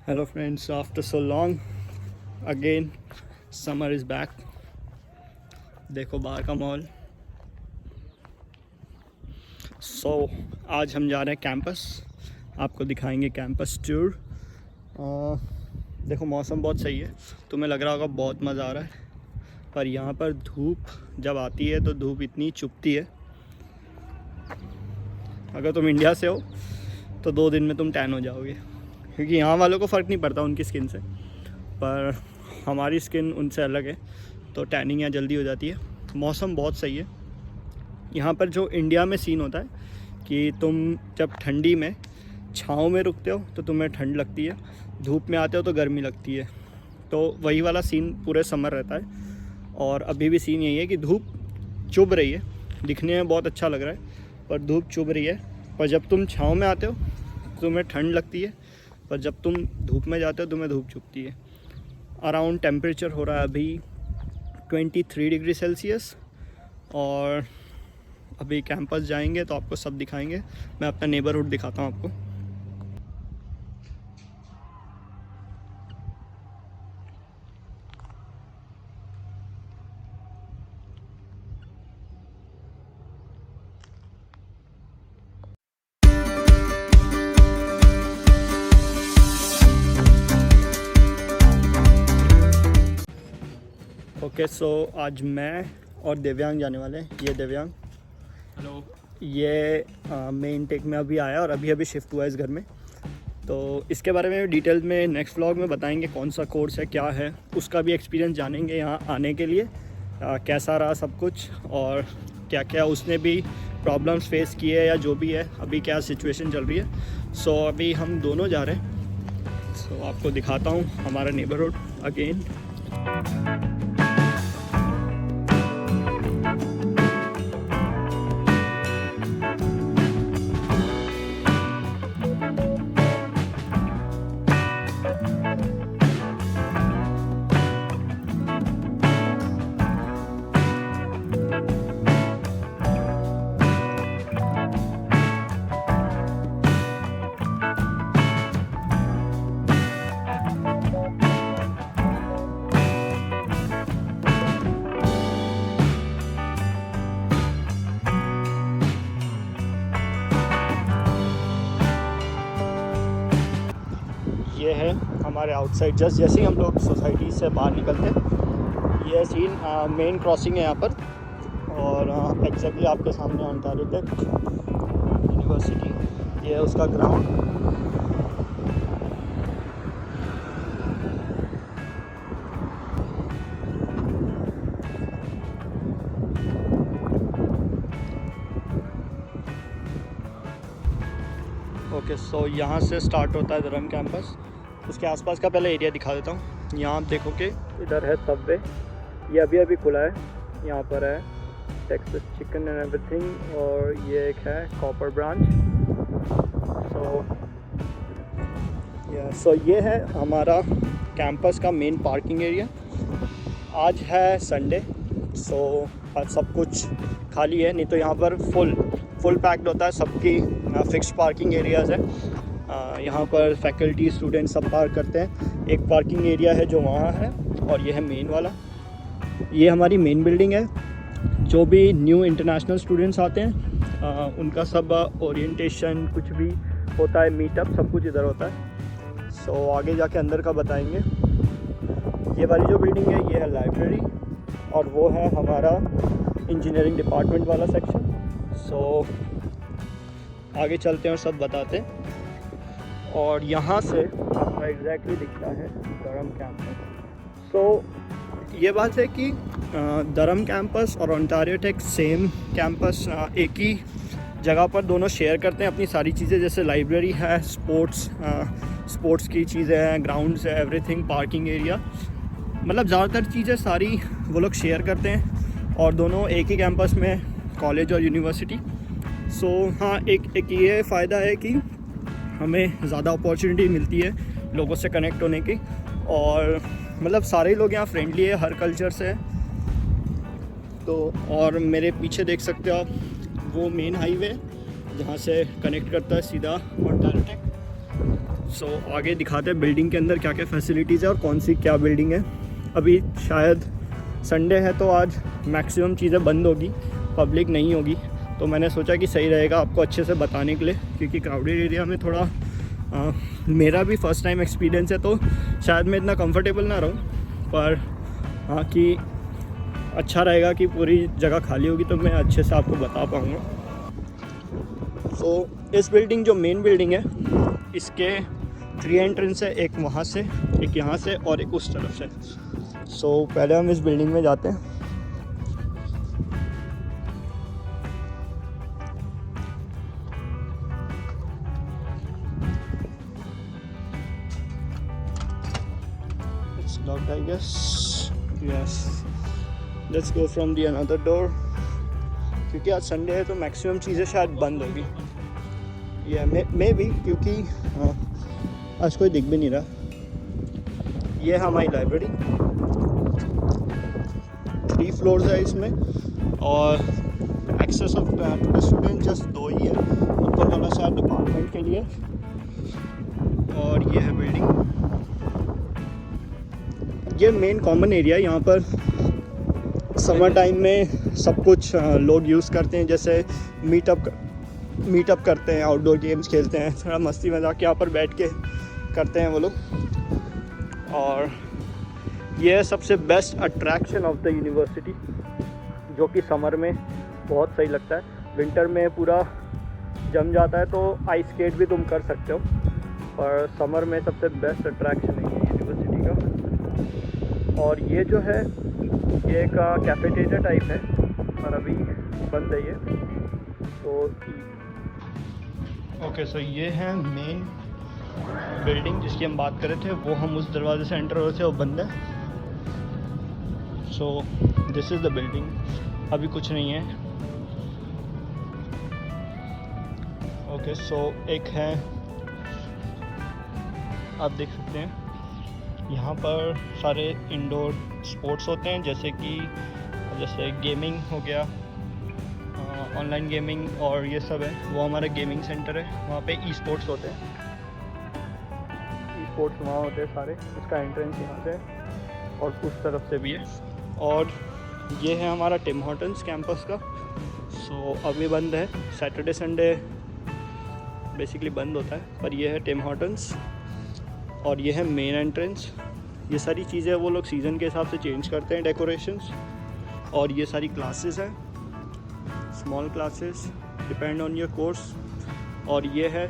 Hello friends, after so long again summer is back. देखो बाहर का माहौल। आज हम जा रहे हैं कैंपस, आपको दिखाएंगे कैंपस टूर। देखो मौसम बहुत सही है, तुम्हें लग रहा होगा बहुत मज़ा आ रहा है, पर यहाँ पर धूप जब आती है तो धूप इतनी चुभती है। अगर तुम इंडिया से हो तो 2 दिन में तुम टैन हो जाओगे, क्योंकि यहाँ वालों को फ़र्क नहीं पड़ता उनकी स्किन से, पर हमारी स्किन उनसे अलग है तो टैनिंग यहाँ जल्दी हो जाती है। मौसम बहुत सही है यहाँ पर। जो इंडिया में सीन होता है कि तुम जब ठंडी में छाँव में रुकते हो तो तुम्हें ठंड लगती है, धूप में आते हो तो गर्मी लगती है, तो वही वाला सीन पूरे समर रहता है। और अभी भी सीन यही है कि धूप चुभ रही है, दिखने में बहुत अच्छा लग रहा है पर धूप चुभ रही है। पर जब तुम छाँव में आते हो तो तुम्हें ठंड लगती है, पर जब तुम धूप में जाते हो तुम्हें धूप चुभती है। अराउंड टेम्परेचर हो रहा है अभी 23 डिग्री सेल्सियस। और अभी कैंपस जाएंगे तो आपको सब दिखाएंगे। मैं अपना नेबरहुड दिखाता हूँ आपको। ओके सो आज मैं और दिव्यांग जाने वाले हैं। ये दिव्यांग, हेलो। ये मेन टेक में अभी आया और अभी शिफ्ट हुआ है इस घर में, तो इसके बारे में डिटेल में नेक्स्ट व्लॉग में बताएंगे कौन सा कोर्स है, क्या है, उसका भी एक्सपीरियंस जानेंगे यहाँ आने के लिए, कैसा रहा सब कुछ और क्या क्या उसने भी प्रॉब्लम्स फेस किए या जो भी है अभी क्या सिचुएशन चल रही है। सो अभी हम दोनों जा रहे हैं। सो आपको दिखाता हूँ हमारा नेबरहुड अगेन। ये है हमारे आउटसाइड, जस्ट जैसे ही हम लोग सोसाइटी से बाहर निकलते हैं ये सीन मेन क्रॉसिंग है यहाँ पर। और एग्जैक्टली आपके सामने ओंटारियो टेक यूनिवर्सिटी, ये है उसका ग्राउंड। ओके सो यहाँ से स्टार्ट होता है धर्म कैंपस। उसके आसपास का पहले एरिया दिखा देता हूँ। यहाँ आप देखोगे इधर है सबवे, ये अभी अभी खुला है। यहाँ पर है टेक्सास चिकन एंड एवरीथिंग, और ये एक है कॉपर ब्रांच। सो ये है हमारा कैंपस का मेन पार्किंग एरिया। आज है संडे, सो आज सब कुछ खाली है, नहीं तो यहाँ पर फुल पैक्ड होता है। सबकी फिक्स्ड पार्किंग एरियाज़ है यहाँ पर। फैकल्टी स्टूडेंट सब पार्क करते हैं। एक पार्किंग एरिया है जो वहाँ है, और ये है मेन वाला। ये हमारी मेन बिल्डिंग है। जो भी न्यू इंटरनेशनल स्टूडेंट्स आते हैं उनका सब ओरिएंटेशन कुछ भी होता है, मीटअप सब कुछ इधर होता है। सो आगे जाके अंदर का बताएंगे। ये वाली जो बिल्डिंग है ये है लाइब्रेरी, और वो है हमारा इंजीनियरिंग डिपार्टमेंट वाला सेक्शन। सो आगे चलते हैं और सब बताते हैं। और यहाँ से आपको एग्जैक्टली दिखता है धर्म कैंपस। सो ये बात है कि धर्म कैंपस और ओंटारियो टेक सेम कैंपस एक ही जगह पर दोनों शेयर करते हैं अपनी सारी चीज़ें, जैसे लाइब्रेरी है, स्पोर्ट्स की चीज़ें हैं, ग्राउंड्स है, एवरीथिंग, पार्किंग एरिया, मतलब ज़्यादातर चीज़ें सारी वो लोग शेयर करते हैं। और दोनों एक ही कैंपस में कॉलेज और यूनिवर्सिटी। सो हाँ, एक ये फ़ायदा है कि हमें ज़्यादा अपॉर्चुनिटी मिलती है लोगों से कनेक्ट होने की, और मतलब सारे लोग यहाँ फ्रेंडली है, हर कल्चर से है। तो और मेरे पीछे देख सकते हो आप, वो मेन हाईवे जहाँ से कनेक्ट करता है सीधा ओंटारियो टेक। सो आगे दिखाते हैं बिल्डिंग के अंदर क्या क्या फैसिलिटीज़ है और कौन सी क्या बिल्डिंग है। अभी शायद संडे है तो आज मैक्सिमम चीज़ें बंद होगी, पब्लिक नहीं होगी, तो मैंने सोचा कि सही रहेगा आपको अच्छे से बताने के लिए, क्योंकि क्राउडेड एरिया में थोड़ा मेरा भी फर्स्ट टाइम एक्सपीरियंस है, तो शायद मैं इतना कंफर्टेबल ना रहूँ, पर हाँ कि अच्छा रहेगा कि पूरी जगह खाली होगी तो मैं अच्छे से आपको बता पाऊँगा। सो इस बिल्डिंग जो मेन बिल्डिंग है इसके 3 एंट्रेंस है, एक वहाँ से, एक यहाँ से और एक उस तरफ से। सो पहले हम इस बिल्डिंग में जाते हैं। It's locked, I guess. Yes. Let's go from the another door. क्योंकि आज संडे है तो मैक्सिमम चीज़ें शायद बंद होगी, या मे भी, क्योंकि आज कोई दिख भी नहीं रहा। ये है हमारी लाइब्रेरी, 3 फ्लोर्स है इसमें और access of two student just 2 ही है। ऊपर वाला शायद डिपार्टमेंट के लिए, और ये है बिल्डिंग। ये मेन कॉमन एरिया है, यहाँ पर समर टाइम में सब कुछ लोग यूज़ करते हैं, जैसे मीटअप करते हैं, आउटडोर गेम्स खेलते हैं, थोड़ा मस्ती मजाक यहाँ पर बैठ के करते हैं वो लोग। और ये है सबसे best attraction of the university, जो कि समर में बहुत सही लगता है। विंटर में पूरा जम जाता है तो आइस स्केट भी तुम कर सकते हो, पर समर में सबसे बेस्ट अट्रैक्शन है ये यूनिवर्सिटी का। और ये जो है ये एक कैफेटेरिया टाइप है, पर अभी बंद है ये तो। ओके, सो ये है मेन बिल्डिंग जिसकी हम बात कर रहे थे, वो हम उस दरवाजे से एंटर हो रहे थे, वो बंद है। So this is the building, अभी कुछ नहीं है। ओके, सो एक है, आप देख सकते हैं यहाँ पर सारे इंडोर स्पोर्ट्स होते हैं, जैसे गेमिंग हो गया, ऑनलाइन गेमिंग और ये सब है। वो हमारा गेमिंग सेंटर है, वहाँ पे ई स्पोर्ट्स होते हैं, ई स्पोर्ट्स वहाँ होते हैं सारे। इसका एंट्रेंस यहाँ से और उस तरफ से भी है। और ये है हमारा टिम हॉर्टन्स कैंपस का। सो अभी बंद है, सैटरडे संडे बेसिकली बंद होता है, पर ये है टिम हॉर्टन्स। और ये है मेन एंट्रेंस। ये सारी चीज़ें वो लोग सीज़न के हिसाब से चेंज करते हैं, डेकोरेशंस। और ये सारी क्लासेस हैं, small classes, depend on your course. और ये है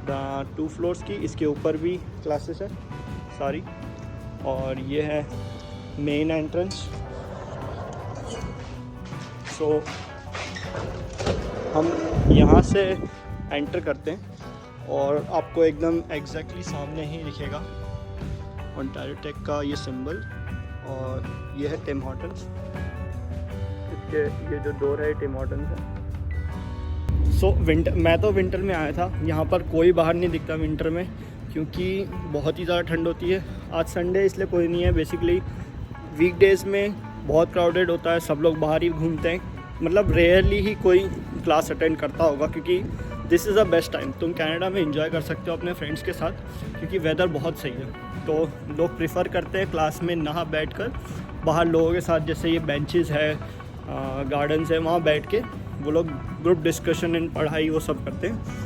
2 फ्लोर्स की, इसके ऊपर भी क्लासेस हैं सारी। और ये है मेन एंट्रेंस। सो हम यहाँ से एंटर करते हैं और आपको एकदम एग्जैक्टली सामने ही दिखेगा ओंटारियो टेक का ये सिंबल, और ये है टिम हॉर्टन्स। इसके ये जो डोर है टिम हॉर्टन्स है। सो मैं तो विंटर में आया था, यहाँ पर कोई बाहर नहीं दिखता विंटर में, क्योंकि बहुत ही ज़्यादा ठंड होती है। आज संडे इसलिए कोई नहीं है। बेसिकली वीकडेज़ में बहुत क्राउडेड होता है, सब लोग बाहर ही घूमते हैं, मतलब रेयरली ही कोई क्लास अटेंड करता होगा, क्योंकि this is the best time. तुम कनाडा में एंजॉय कर सकते हो अपने फ्रेंड्स के साथ, क्योंकि वेदर बहुत सही है। तो लोग प्रिफ़र करते हैं क्लास में ना बैठकर बाहर लोगों के साथ, जैसे ये बेंचेस है, गार्डन्स है, वहाँ बैठ के वो लोग ग्रुप डिस्कशन एंड पढ़ाई वो सब करते हैं।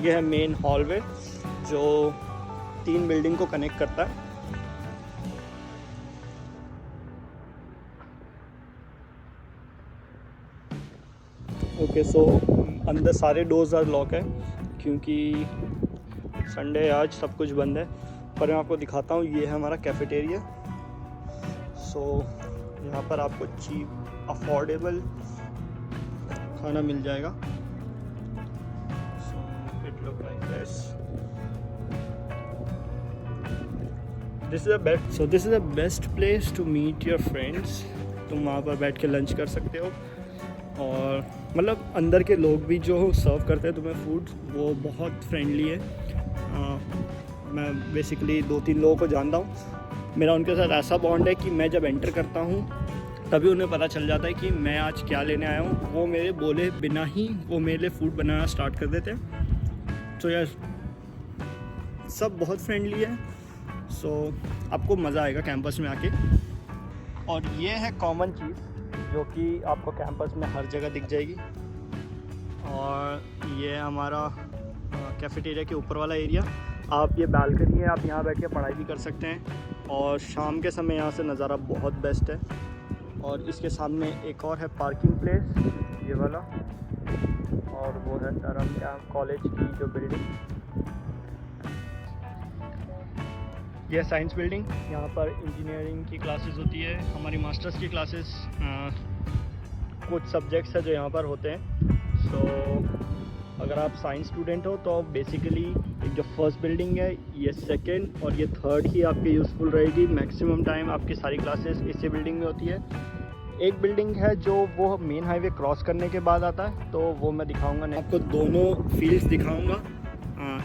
यह है मेन हॉलवे जो 3 बिल्डिंग को कनेक्ट करता है। ओके, सो अंदर सारे डोर्स आर लॉक है, क्योंकि संडे आज सब कुछ बंद है। पर मैं आपको दिखाता हूँ, ये है हमारा कैफेटेरिया। सो यहाँ पर आपको चीप अफोर्डेबल खाना मिल जाएगा। This is the best place to meet your friends. तुम वहाँ पर बैठ के लंच कर सकते हो, और मतलब अंदर के लोग भी जो सर्व करते हैं तुम्हें फूड, वो बहुत फ्रेंडली है। मैं बेसिकली 2-3 लोगों को जानता हूँ, मेरा उनके साथ ऐसा बॉन्ड है कि मैं जब एंटर करता हूँ तभी उन्हें पता चल जाता है कि मैं आज क्या लेने आया हूँ। वो मेरे बोले बिना ही वो मेरे लिए फ़ूड बनाना स्टार्ट कर देते हैं। तो यार सब बहुत फ्रेंडली है। सो आपको मज़ा आएगा कैंपस में आके। और ये है कॉमन चीज़ जो कि आपको कैंपस में हर जगह दिख जाएगी। और ये हमारा कैफेटेरिया के ऊपर वाला एरिया। आप ये बालकनी है, आप यहाँ बैठ के पढ़ाई भी कर सकते हैं। और शाम के समय यहाँ से नज़ारा बहुत बेस्ट है। और इसके सामने एक और है पार्किंग प्लेस, ये वाला। और वो है धर्म कॉलेज की जो बिल्डिंग, यह साइंस बिल्डिंग। यहाँ पर इंजीनियरिंग की क्लासेस होती है, हमारी मास्टर्स की क्लासेस, कुछ सब्जेक्ट्स है जो यहाँ पर होते हैं। सो अगर आप साइंस स्टूडेंट हो तो बेसिकली एक जो फर्स्ट बिल्डिंग है, ये सेकंड और ये थर्ड ही आपके यूज़फुल रहेगी। मैक्सिमम टाइम आपकी सारी क्लासेस इसी बिल्डिंग में होती है। एक बिल्डिंग है जो वो मेन हाईवे क्रॉस करने के बाद आता है, तो वो मैं दिखाऊंगा। मैं आपको दोनों फील्ड्स दिखाऊंगा,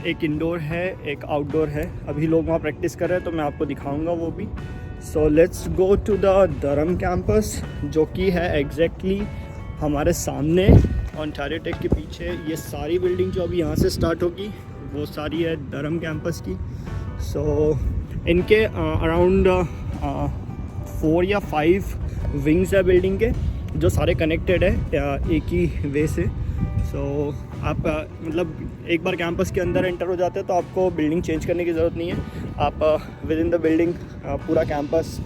एक इंडोर है एक आउटडोर है। अभी लोग वहाँ प्रैक्टिस कर रहे हैं तो मैं आपको दिखाऊंगा वो भी। So let's go to the Dharma campus, जो कि है एग्जैक्टली हमारे सामने ओंटारियो टेक के पीछे। ये सारी बिल्डिंग जो अभी यहाँ से स्टार्ट होगी वो सारी है धर्म कैंपस की। सो इनके अराउंड 4 या 5 विंग्स है बिल्डिंग के, जो सारे कनेक्टेड है एक ही वे से। सो आप मतलब एक बार कैंपस के अंदर एंटर हो जाते हैं तो आपको बिल्डिंग चेंज करने की ज़रूरत नहीं है। आप विद इन द बिल्डिंग पूरा कैंपस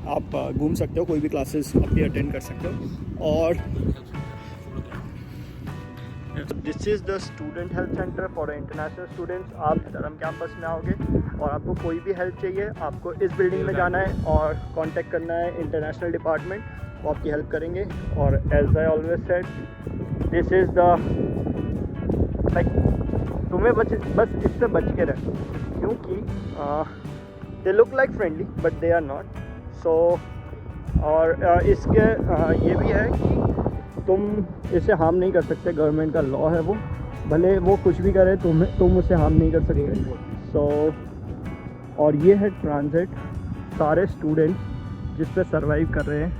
आप घूम सकते हो, कोई भी क्लासेस आप भी अटेंड कर सकते हो। और this is the student health centre for international students. आप धर्म कैंपस में आओगे और आपको कोई भी हेल्प चाहिए, आपको इस बिल्डिंग में जाना है और कांटेक्ट करना है इंटरनेशनल डिपार्टमेंट, वो आपकी हेल्प करेंगे। और as I always said, this is the like तुम्हें बस इससे बच के रहे, क्योंकि they look like friendly but they are not. So और इसके ये भी है कि तुम इसे हार्म नहीं कर सकते, गवर्नमेंट का लॉ है वो, भले वो कुछ भी करे तुम उसे हार्म नहीं कर सकते। सो और ये है ट्रांजिट, सारे स्टूडेंट्स जिस पे सर्वाइव कर रहे हैं।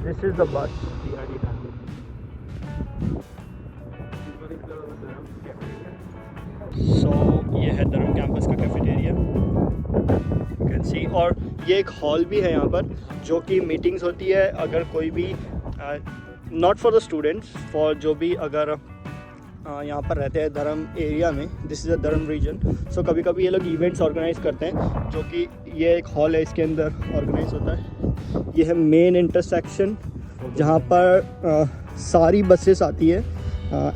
This is the bus. सो ये है धर्म कैंपस का कैफेटेरिया, यू कैन सी। और ये एक हॉल भी है यहाँ पर, जो कि मीटिंग्स होती है। अगर कोई भी not for the students, for जो भी अगर यहाँ पर रहते हैं धर्म एरिया में, दिस इज़ अ धर्म रीजन। सो कभी कभी ये लोग इवेंट्स ऑर्गेनाइज करते हैं, जो कि ये एक हॉल है, इसके अंदर ऑर्गेनाइज होता है। ये है मेन इंटरसेक्शन, जहाँ पर सारी बसेस आती है,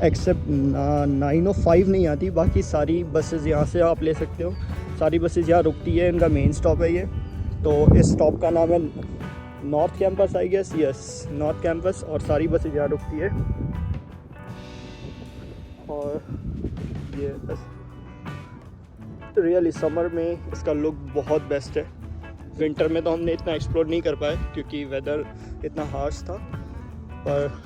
एक्सेप्ट 905 नहीं आती, बाकी सारी बसेस यहाँ से आप ले सकते हो। सारी बसेस यहाँ रुकती है, इनका मेन स्टॉप है ये। तो इस स्टॉप का नाम है North Campus, I guess, yes North Campus. और सारी बसेस यहाँ रुकती है। और ये बस रियली समर में इसका लुक बहुत बेस्ट है। विंटर में तो हमने इतना एक्सप्लोर नहीं कर पाए क्योंकि वेदर इतना हार्श था, पर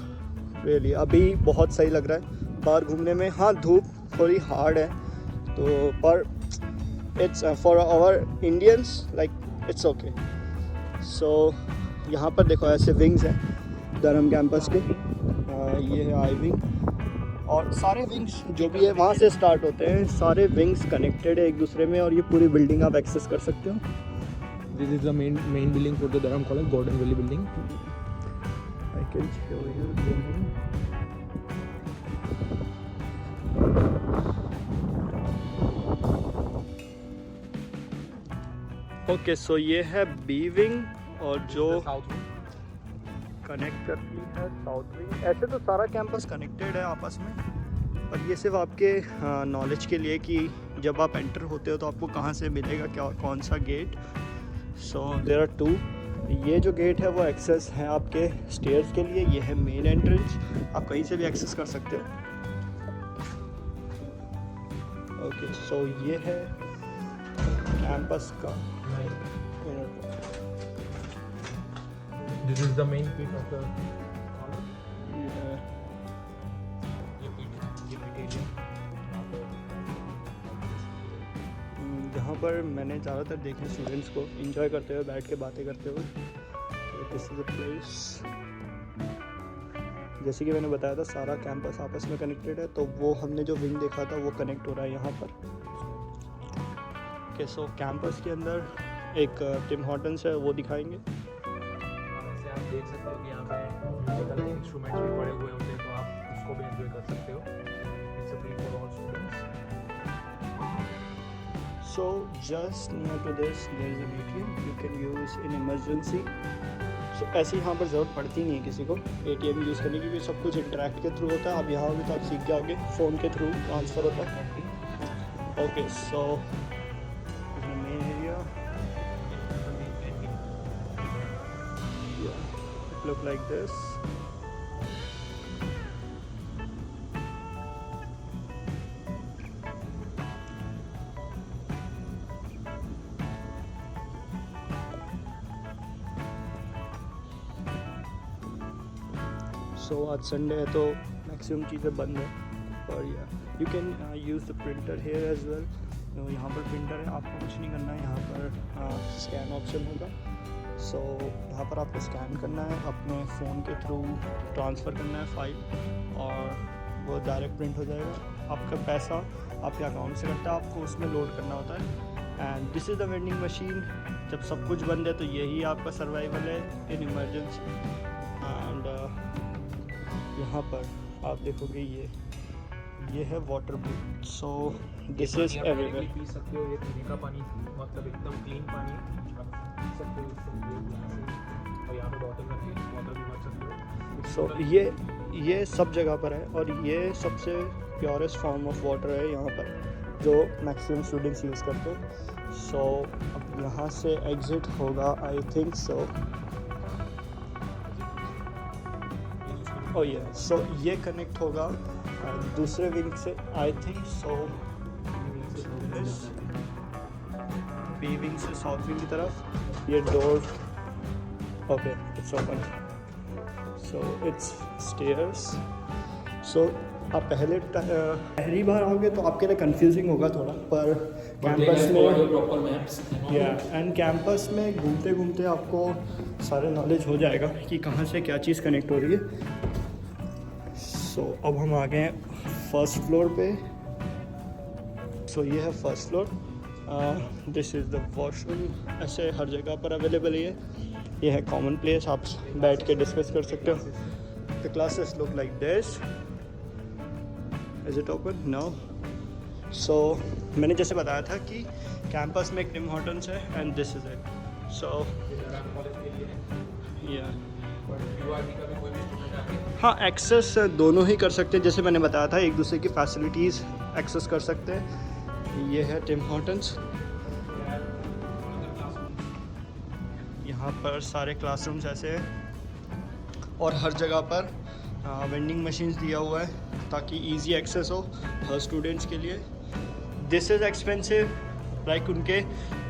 रियली अभी बहुत सही लग रहा है बाहर घूमने में। हाँ, धूप थोड़ी हार्ड है तो, पर it's for our Indians like it's okay. So यहाँ पर देखो ऐसे विंग्स हैं धर्म कैंपस के। ये है आई विंग, और सारे विंग्स जो भी है वहाँ से स्टार्ट होते हैं। सारे विंग्स कनेक्टेड है एक दूसरे में, और ये पूरी बिल्डिंग आप एक्सेस कर सकते हो। This is the main building for the Durham college, Gordon Willey building. I can show you. Okay, so ये है बी विंग, और जो कनेक्ट करती है साउथ विंग। ऐसे तो सारा कैंपस कनेक्टेड है आपस में, पर ये सिर्फ आपके नॉलेज के लिए कि जब आप एंटर होते हो तो आपको कहाँ से मिलेगा क्या, कौन सा गेट। So there are 2। ये जो गेट है वो एक्सेस है आपके स्टेयर्स के लिए। ये है मेन एंट्रेंस, आप कहीं से भी एक्सेस कर सकते हो। ओके, सो ये है कैंपस का। This is the main piece of the college. यहाँ पर मैंने ज़्यादातर देखे स्टूडेंट्स को एंजॉय करते हुए बैठ के बातें करते हुए। This is the place. जैसे कि मैंने बताया था सारा कैंपस आपस में कनेक्टेड है, तो वो हमने जो विंग देखा था वो कनेक्ट हो रहा है यहाँ पर। ओके, सो कैंपस के अंदर एक टिम हॉर्टन्स है, वो दिखाएंगे। वैसे आप देख सकते हो कि यहाँ पे म्यूजिकल इंस्ट्रूमेंट्स भी पड़े हुए होते हैं, तो आप उसको भी एंजॉय कर सकते हो। It's a free for all students. So just near to this there is an ATM you can use in emergency. So ऐसे यहाँ पर ज़रूरत पड़ती नहीं है किसी को ATM यूज़ करने की, क्योंकि सब कुछ इंटरेक्ट के थ्रू होता है। आप यहाँ भी तो आप सीख जाओगे, फ़ोन के थ्रू ट्रांसफ़र होता है। Okay, so main area it look like this. So आज संडे है तो मैक्सिमम चीज़ें बंद है, और you can use the printer here as well. यहाँ पर प्रिंटर है, आपको कुछ नहीं करना है। यहाँ पर स्कैन ऑप्शन होगा। सो यहाँ पर आपको स्कैन करना है, अपने फ़ोन के थ्रू ट्रांसफ़र करना है फाइल, और वो डायरेक्ट प्रिंट हो जाएगा। आपका पैसा आपके अकाउंट से कटता है, आपको उसमें लोड करना होता है। And this is the vending machine. जब सब कुछ बंद है तो यही आपका सर्वाइवल है इन इमरजेंसी। एंड यहाँ पर आप देखोगे ये है water booth. So this is everywhere. P सकते हो, ये पीने का पानी मतलब एकदम क्लीन पानी है, आप पी सकते हो इससे यहाँ से, और यहाँ पे बॉटल रख के वाटर भी भर सकते हो। सो ये सब जगह पर है, और ये सबसे प्योरेस्ट फॉर्म ऑफ वाटर है यहाँ पर, जो मैक्सिमम स्टूडेंट्स यूज़ करते हैं। सो अब यहाँ से एग्ज़िट होगा, आई थिंक सो। ओह सो ये कनेक्ट होगा दूसरे विंग से, I think so. B wing से साउथ विंग की तरफ ये door, okay it's open. So it's stairs. So आप पहली बार आओगे तो आपके लिए कंफ्यूजिंग होगा थोड़ा, पर कैंपस में एंड कैंपस में घूमते घूमते आपको सारे नॉलेज हो जाएगा कि कहाँ से क्या चीज़ कनेक्ट हो रही है। सो अब हम आ गए हैं फर्स्ट फ्लोर पे। सो ये है first floor. This is the washroom. ऐसे हर जगह पर अवेलेबल है। ये है कॉमन प्लेस, आप बैठ के डिस्कस कर सकते हो। The classes look like this. Is it open? No. So मैंने जैसे बताया था कि कैंपस में एक टिम हॉर्टन्स है, and this is it. So हाँ, एक्सेस दोनों ही कर सकते हैं। जैसे मैंने बताया था, एक दूसरे की फैसिलिटीज़ एक्सेस कर सकते हैं। ये है टिम हॉर्टन्स। यहाँ पर सारे क्लासरूम्स ऐसे हैं, और हर जगह पर वेंडिंग मशीन्स दिया हुआ है ताकि इजी एक्सेस हो हर स्टूडेंट्स के लिए। दिस इज़ एक्सपेंसिव, लाइक उनके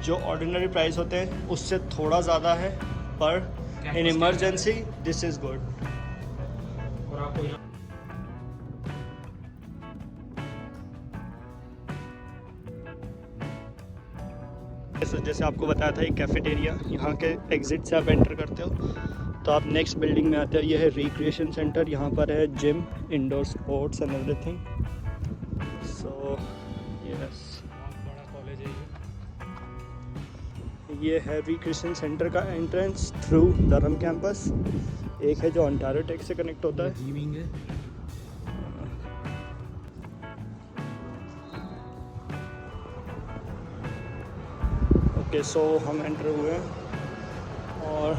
जो ऑर्डिनरी प्राइस होते हैं उससे थोड़ा ज़्यादा है, पर in emergency this is good. और आपको जैसे आपको बताया था, एक कैफेटेरिया, यहाँ के एग्ज़िट से आप एंटर करते हो तो आप नेक्स्ट बिल्डिंग में आते हैं। यह है रिक्रिएशन सेंटर। यहाँ पर है gym, indoor sports and everything. So yes, बड़ा कॉलेज है ये है रिक्रिएशन सेंटर का एंट्रेंस थ्रू धर्म कैंपस। एक है जो ओंटारियो टेक से कनेक्ट होता है। जी विंग है। ओके, सो हम एंटर हुए हैं, और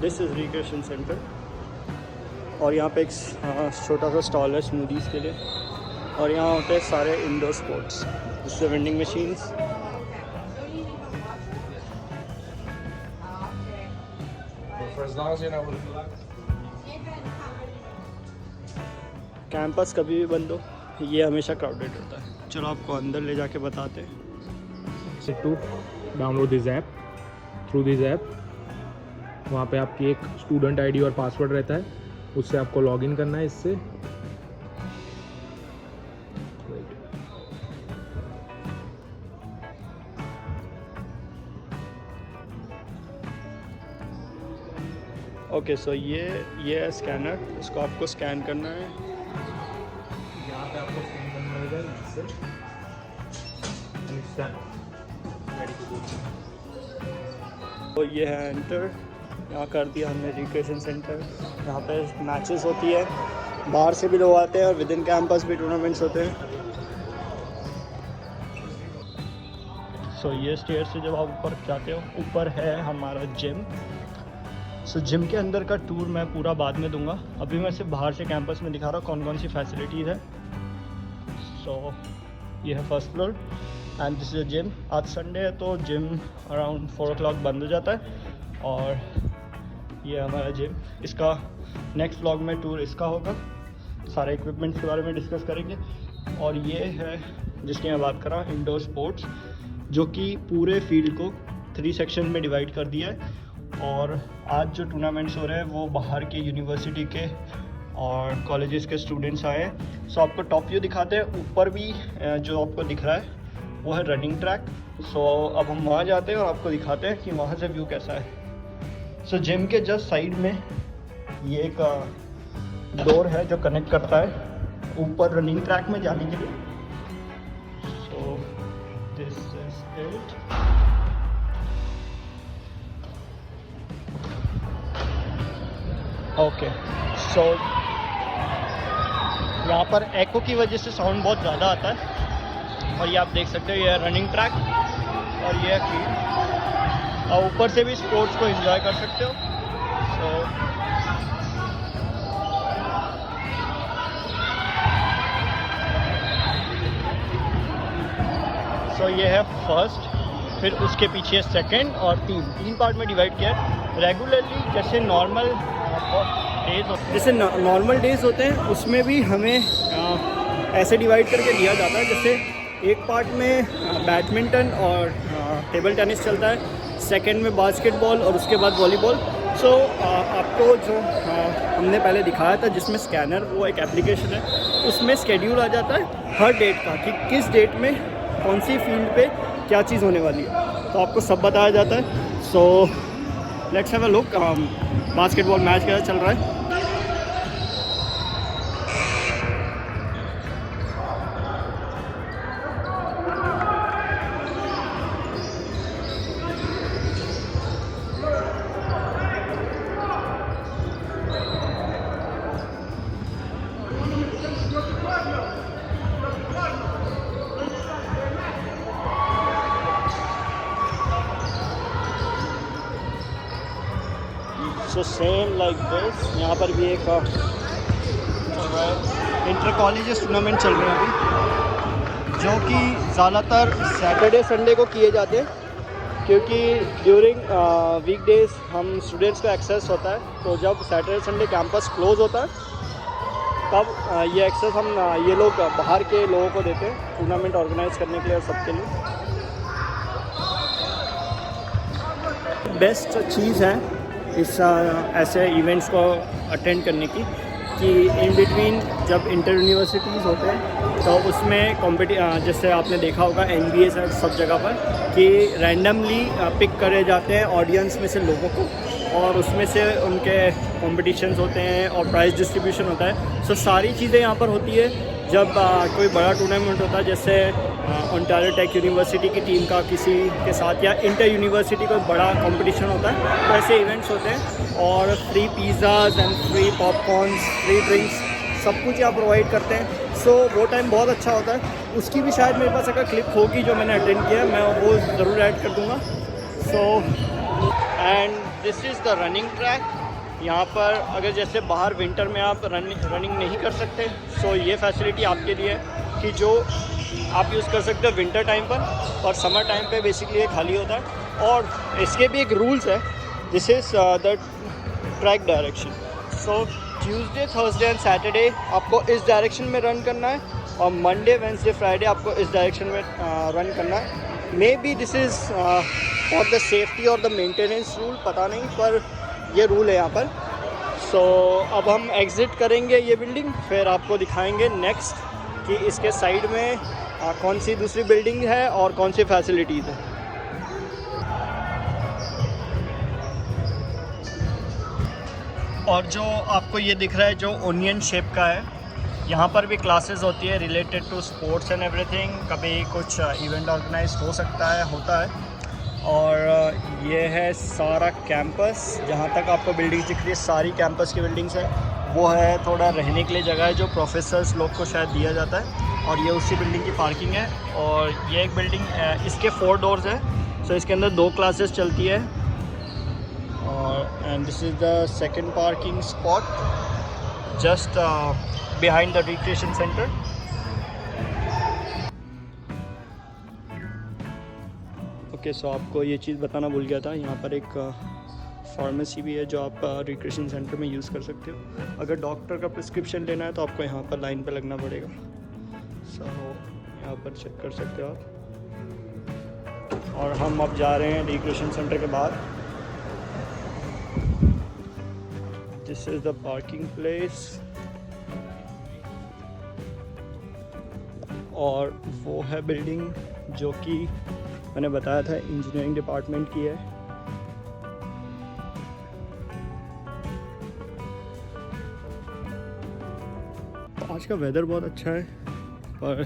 दिस इज़ रिक्रिएशन सेंटर। और यहाँ पे एक छोटा सा स्टॉल है स्मूदीज़ के लिए, और यहाँ होते हैं सारे इंडोर स्पोर्ट्स, जिससे वेंडिंग मशीन्स। कैंपस कभी भी बंद हो, ये हमेशा क्राउडेड होता है। चलो आपको अंदर ले जाके बताते हैं। To download this app, through this app वहाँ पे आपकी एक स्टूडेंट आईडी और पासवर्ड रहता है, उससे आपको लॉगिन करना है इससे। ओके सो ये है स्कैनर, इसको आपको स्कैन करना है। यहाँ पे आपको स्कैन करना होगा इससे, तो ये है एंटर, यहाँ कर दिया हमने रिक्रिएशन सेंटर। यहाँ पे मैचेस होती है, बाहर से भी लोग आते हैं और विद इन कैंपस भी टूर्नामेंट्स होते हैं। सो ये स्टेयर से जब आप ऊपर जाते हो, ऊपर है हमारा जिम। सो जिम के अंदर का टूर मैं पूरा बाद में दूंगा, अभी मैं सिर्फ बाहर से कैंपस में दिखा रहा हूँ कौन कौन सी फैसिलिटीज़ है। सो ये है first floor and this is gym. आज संडे है तो जिम अराउंड 4 o'clock बंद हो जाता है। और ये हमारा जिम, इसका नेक्स्ट व्लॉग में टूर इसका होगा, सारे इक्विपमेंट्स के बारे में डिस्कस करेंगे। और ये है जिसकी मैं बात कर रहा हूँ, इंडोर स्पोर्ट्स, जो कि पूरे फील्ड को 3 सेक्शन में डिवाइड कर दिया है। और आज जो टूर्नामेंट्स हो रहे हैं वो बाहर के यूनिवर्सिटी के और कॉलेजेस के स्टूडेंट्स आए हैं। सो आपको टॉप व्यू दिखाते हैं। ऊपर भी जो आपको दिख रहा है वो है रनिंग ट्रैक। सो अब हम वहाँ जाते हैं और आपको दिखाते हैं कि वहाँ से व्यू कैसा है। सो जिम के जस्ट साइड में ये एक डोर है जो कनेक्ट करता है ऊपर रनिंग ट्रैक में जाने के लिए। So this is it. Okay so यहाँ पर एको की वजह से साउंड बहुत ज़्यादा आता है। और ये आप देख सकते हो, ये है रनिंग ट्रैक और ये है फील्ड। और ऊपर से भी स्पोर्ट्स को एंजॉय कर सकते हो। सो ये है फर्स्ट, फिर उसके पीछे सेकंड और तीन पार्ट में डिवाइड किया है। रेगुलरली जैसे नॉर्मल डेज होते हैं उसमें भी हमें ऐसे डिवाइड करके दिया जाता है। जैसे एक पार्ट में बैडमिंटन और टेबल टेनिस चलता है, सेकंड में बास्केटबॉल और उसके बाद वॉलीबॉल। सो आपको जो हमने पहले दिखाया था जिसमें स्कैनर, वो एक एप्लीकेशन है, उसमें स्केड्यूल आ जाता है हर डेट का कि किस डेट में कौन सी फील्ड पे क्या चीज़ होने वाली है, तो आपको सब बताया जाता है। So let's have a look. Basketball match कैसा चल रहा है। सो सेम लाइक दिस, यहाँ पर भी एक इंटर कॉलेजेस टूर्नामेंट चल रहे हैं अभी, जो कि ज़्यादातर सैटरडे संडे को किए जाते हैं, क्योंकि ड्यूरिंग वीकडेज हम स्टूडेंट्स को एक्सेस होता है। तो जब सैटरडे संडे कैंपस क्लोज होता है तब ये एक्सेस हम ये लोग बाहर के लोगों को देते हैं टूर्नामेंट ऑर्गेनाइज करने के लिए और सबके लिए। बेस्ट चीज़ है इस ऐसे इवेंट्स को अटेंड करने की कि इन बिटवीन जब इंटर यूनिवर्सिटीज़ होते हैं तो उसमें जैसे आपने देखा होगा NBA से सब जगह पर कि रैंडमली पिक करे जाते हैं ऑडियंस में से लोगों को, और उसमें से उनके कॉम्पिटिशन्स होते हैं और प्राइज़ डिस्ट्रीब्यूशन होता है। सो सारी चीज़ें यहाँ पर होती है जब कोई बड़ा टूर्नामेंट होता है, जैसे ओंटारियो टेक यूनिवर्सिटी की टीम का किसी के साथ या इंटर यूनिवर्सिटी कोई बड़ा कंपटीशन होता है, तो ऐसे इवेंट्स होते हैं। और free pizzas and free popcorns, free drinks, सब कुछ यहाँ प्रोवाइड करते हैं। सो वो टाइम बहुत अच्छा होता है। उसकी भी शायद मेरे पास अगर क्लिप होगी जो मैंने अटेंड किया, मैं वो ज़रूर ऐड कर दूँगा। So and this is the running track. यहाँ पर अगर जैसे बाहर विंटर में आप रनिंग नहीं कर सकते, सो ये फैसिलिटी आपके लिए है कि जो आप यूज़ कर सकते हो विंटर टाइम पर, और समर टाइम पे बेसिकली ये खाली होता है। और इसके भी एक रूल्स है, this is the track direction. So Tuesday, Thursday and Saturday आपको इस डायरेक्शन में रन करना है, और मंडे, वेंसडे, फ्राइडे आपको इस डायरेक्शन में रन करना है। May be this is for the safety और द मेंटेनेंस रूल, पता नहीं, पर ये रूल है यहाँ पर। सो अब हम एग्ज़िट करेंगे ये बिल्डिंग, फिर आपको दिखाएंगे नेक्स्ट कि इसके साइड में कौन सी दूसरी बिल्डिंग है और कौन सी फैसिलिटीज़ है। और जो आपको ये दिख रहा है जो ओनियन शेप का है, यहाँ पर भी क्लासेस होती है related to sports and everything. कभी कुछ इवेंट ऑर्गेनाइज हो सकता है, होता है। और ये है सारा कैंपस, जहाँ तक आपको बिल्डिंग्स दिख रही है सारी कैंपस की बिल्डिंग्स है। वो है थोड़ा रहने के लिए जगह है जो प्रोफेसर्स लोग को शायद दिया जाता है, और ये उसी बिल्डिंग की पार्किंग है। और ये एक बिल्डिंग, इसके 4 डोर्स हैं, सो इसके अंदर 2 क्लासेस चलती है। और and this is the second parking spot just behind the recreation centre. Okay, so आपको ये चीज़ बताना भूल गया था, यहाँ पर एक फार्मेसी भी है जो आप रिक्रिएशन सेंटर में यूज़ कर सकते हो। अगर डॉक्टर का प्रिस्क्रिप्शन लेना है तो आपको यहाँ पर लाइन पे लगना पड़ेगा। सो यहाँ पर चेक कर सकते हो आप। और हम अब जा रहे हैं रिक्रिएशन सेंटर के बाहर। This is the parking place, और वो है बिल्डिंग जो कि मैंने बताया था इंजीनियरिंग डिपार्टमेंट की है। आज का वेदर बहुत अच्छा है, पर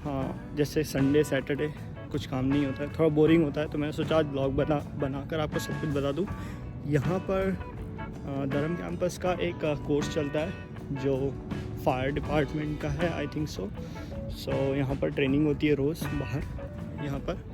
हाँ, जैसे संडे सैटरडे कुछ काम नहीं होता है, थोड़ा बोरिंग होता है, तो मैंने सोचा आज ब्लॉग बनाकर आपको सब कुछ बता दूँ। यहाँ पर धर्म कैंपस का एक कोर्स चलता है जो फायर डिपार्टमेंट का है, आई थिंक सो। यहाँ पर ट्रेनिंग होती है रोज़ बाहर यहाँ पर।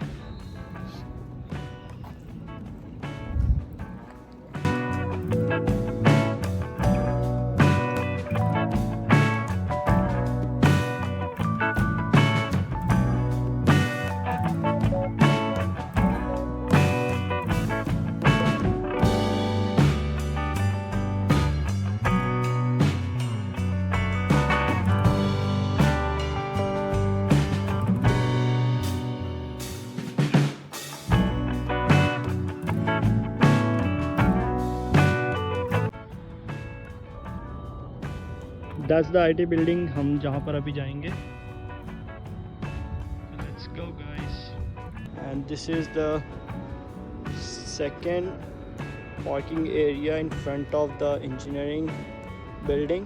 दैट्स द IT बिल्डिंग, हम जहाँ पर अभी जाएंगे। Let's go guys. And this is the second parking area in front of the engineering building.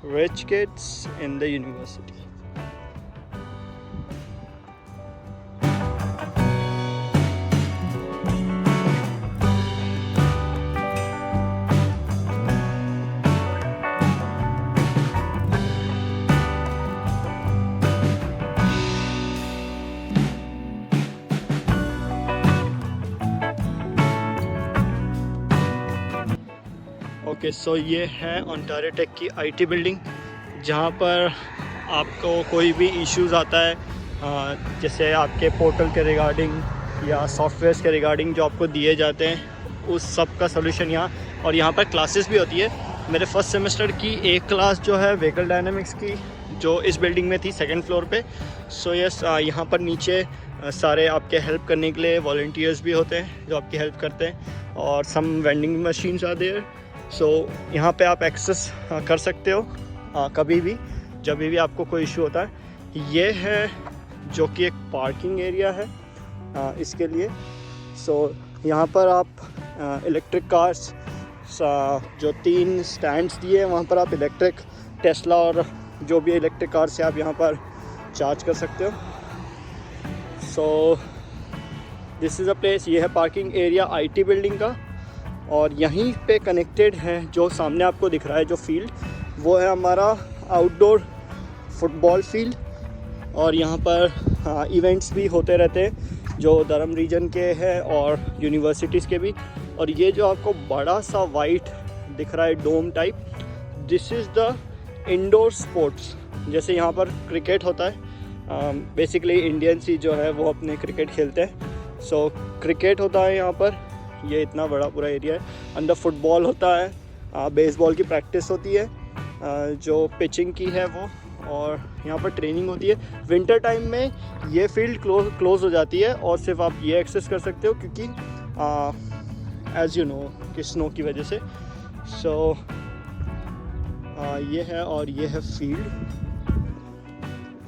Rich kids in the university. Okay, so ये है ओंटारियो टेक की IT बिल्डिंग, जहाँ पर आपको कोई भी इश्यूज़ आता है, जैसे आपके पोर्टल के रिगार्डिंग या सॉफ्टवेयर्स के रिगार्डिंग जो आपको दिए जाते हैं, उस सब का सलूशन यहाँ। और यहाँ पर क्लासेस भी होती है। मेरे फर्स्ट सेमेस्टर की एक क्लास जो है व्हीकल डायनामिक्स की, जो इस बिल्डिंग में थी 2nd फ्लोर पे। सो यस, यहाँ पर नीचे सारे आपके हेल्प करने के लिए वॉलंटियर्स भी होते हैं जो आपकी हेल्प करते हैं, और सम वेंडिंग मशीन्स आर देयर। सो यहाँ पे आप एक्सेस कर सकते हो कभी भी, जब भी आपको कोई इशू होता है। ये है जो कि एक पार्किंग एरिया है इसके लिए। सो यहाँ पर आप इलेक्ट्रिक कार्स, जो 3 स्टैंड्स दिए हैं, वहाँ पर आप इलेक्ट्रिक टेस्ला और जो भी इलेक्ट्रिक कार से आप यहाँ पर चार्ज कर सकते हो। So this is a place. ये है पार्किंग एरिया IT बिल्डिंग का, और यहीं पे कनेक्टेड है जो सामने आपको दिख रहा है जो फील्ड, वो है हमारा आउटडोर फुटबॉल फील्ड। और यहाँ पर इवेंट्स भी होते रहते हैं जो धर्म रीजन के हैं और यूनिवर्सिटीज़ के भी। और ये जो आपको बड़ा सा वाइट दिख रहा है dome type, this is the indoor sports. जैसे यहाँ पर क्रिकेट होता है, बेसिकली इंडियंस ही जो है वो अपने क्रिकेट खेलते हैं। सो क्रिकेट होता है यहाँ पर, ये इतना बड़ा पूरा एरिया है। अंदर फुटबॉल होता है, बेसबॉल की प्रैक्टिस होती है, जो पिचिंग की है वो, और यहाँ पर ट्रेनिंग होती है। विंटर टाइम में ये फील्ड क्लोज हो जाती है और सिर्फ आप ये एक्सेस कर सकते हो, क्योंकि एज़ यू नो कि स्नो की वजह से। सो ये है, और ये है फील्ड।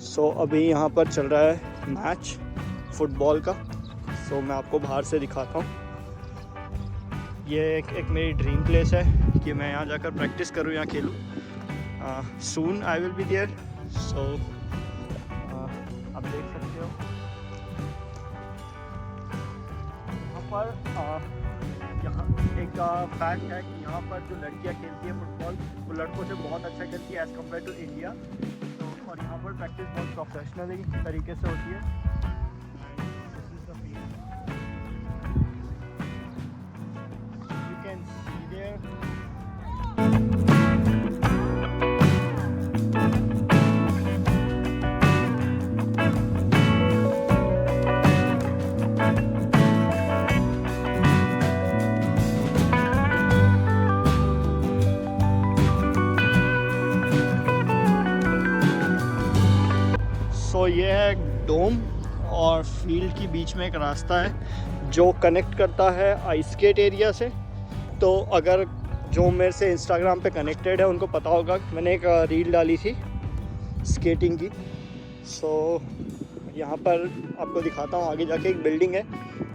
सो अभी यहाँ पर चल रहा है मैच फुटबॉल का। सो मैं आपको बाहर से दिखाता हूँ। ये एक मेरी ड्रीम प्लेस है कि मैं यहाँ जाकर प्रैक्टिस करूँ, यहाँ खेलूँ। सून आई विल बी देयर। सो आप देख सकते हो यहाँ पर यहाँ एक फैक्ट है कि यहाँ पर जो लड़कियाँ खेलती है फुटबॉल, वो लड़कों से बहुत अच्छा खेलती है एज़ कम्पेयर टू इंडिया। तो और यहाँ पर प्रैक्टिस बहुत प्रोफेशनली तरीके से होती है। You can see there. सो ये है डोम और फील्ड के बीच में एक रास्ता है जो कनेक्ट करता है आइस स्केट एरिया से। तो अगर जो मेरे से इंस्टाग्राम पे कनेक्टेड है उनको पता होगा, मैंने एक रील डाली थी स्केटिंग की। सो यहाँ पर आपको दिखाता हूँ, आगे जाके एक बिल्डिंग है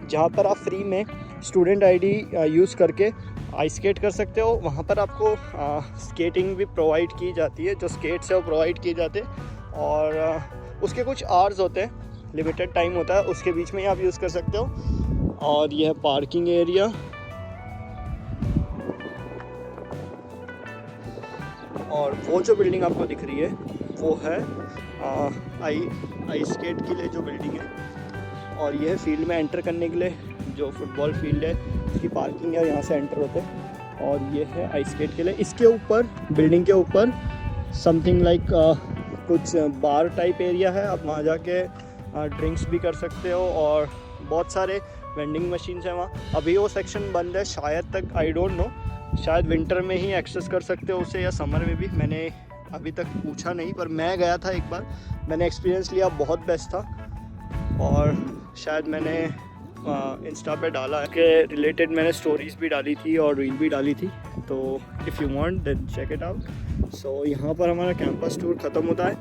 जहाँ पर आप फ्री में स्टूडेंट आईडी यूज़ करके आइस स्केट कर सकते हो। वहाँ पर आपको स्केटिंग भी प्रोवाइड की जाती है, जो स्केट्स है वो प्रोवाइड किए जाते हैं और उसके कुछ आवर्स होते हैं, लिमिटेड टाइम होता है, उसके बीच में ही आप यूज़ कर सकते हो। और यह है पार्किंग एरिया। और वो जो बिल्डिंग आपको दिख रही है वो है आइस स्केट के लिए जो बिल्डिंग है। और यह फील्ड में एंटर करने के लिए जो फुटबॉल फील्ड है उसकी पार्किंग है, यहाँ से एंटर होते हैं। और ये है आइस स्केट के लिए। इसके ऊपर बिल्डिंग के ऊपर समथिंग लाइक कुछ बार टाइप एरिया है, आप वहाँ जाके ड्रिंक्स भी कर सकते हो और बहुत सारे वेंडिंग मशीन्स हैं वहाँ। अभी वो सेक्शन बंद है शायद तक, आई डोंट नो, शायद विंटर में ही एक्सेस कर सकते हो उसे या समर में भी, मैंने अभी तक पूछा नहीं। पर मैं गया था एक बार, मैंने एक्सपीरियंस लिया, बहुत बेस्ट था। और शायद मैंने इंस्टा पे डाला है के रिलेटेड, मैंने स्टोरीज़ भी डाली थी और रील भी डाली थी, तो if you want then check it out. So यहाँ पर हमारा कैंपस टूर ख़त्म होता है।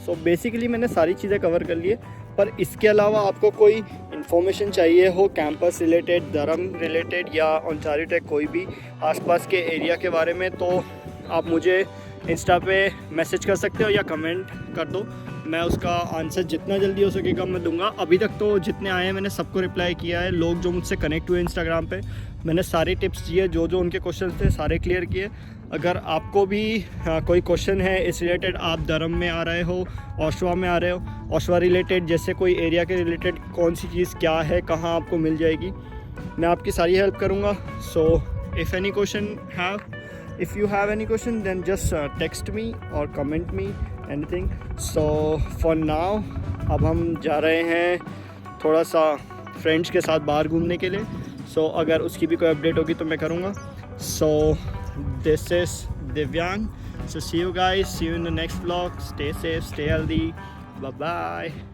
सो बेसिकली मैंने सारी चीज़ें कवर कर ली है, पर इसके अलावा आपको कोई इन्फॉर्मेशन चाहिए हो कैंपस रिलेटेड, धर्म रिलेटेड या ओंटारियो टेक कोई भी आसपास के एरिया के बारे में, तो आप मुझे इंस्टा पे मैसेज कर सकते हो या कमेंट कर दो। मैं उसका आंसर जितना जल्दी हो सकेगा मैं दूंगा। अभी तक तो जितने आए हैं मैंने सबको रिप्लाई किया है। लोग जो मुझसे कनेक्ट हुए इंस्टाग्राम पे, मैंने सारे टिप्स दिए, जो जो उनके क्वेश्चन थे सारे क्लियर किए। अगर आपको भी कोई क्वेश्चन है इस रिलेटेड, आप धर्म में आ रहे हो, ओशवा में आ रहे हो, ओशवा रिलेटेड जैसे कोई एरिया के रिलेटेड कौन सी चीज़ क्या है, कहाँ आपको मिल जाएगी, मैं आपकी सारी हेल्प करूँगा। So if any question have, if you have any question then just text me or comment me anything. So for now अब हम जा रहे हैं थोड़ा सा फ्रेंड्स के साथ बाहर घूमने के लिए। So अगर उसकी भी कोई अपडेट होगी तो मैं करूँगा। So this is Divyang. So see you guys, see you in the next vlog. Stay safe, stay healthy. Bye bye.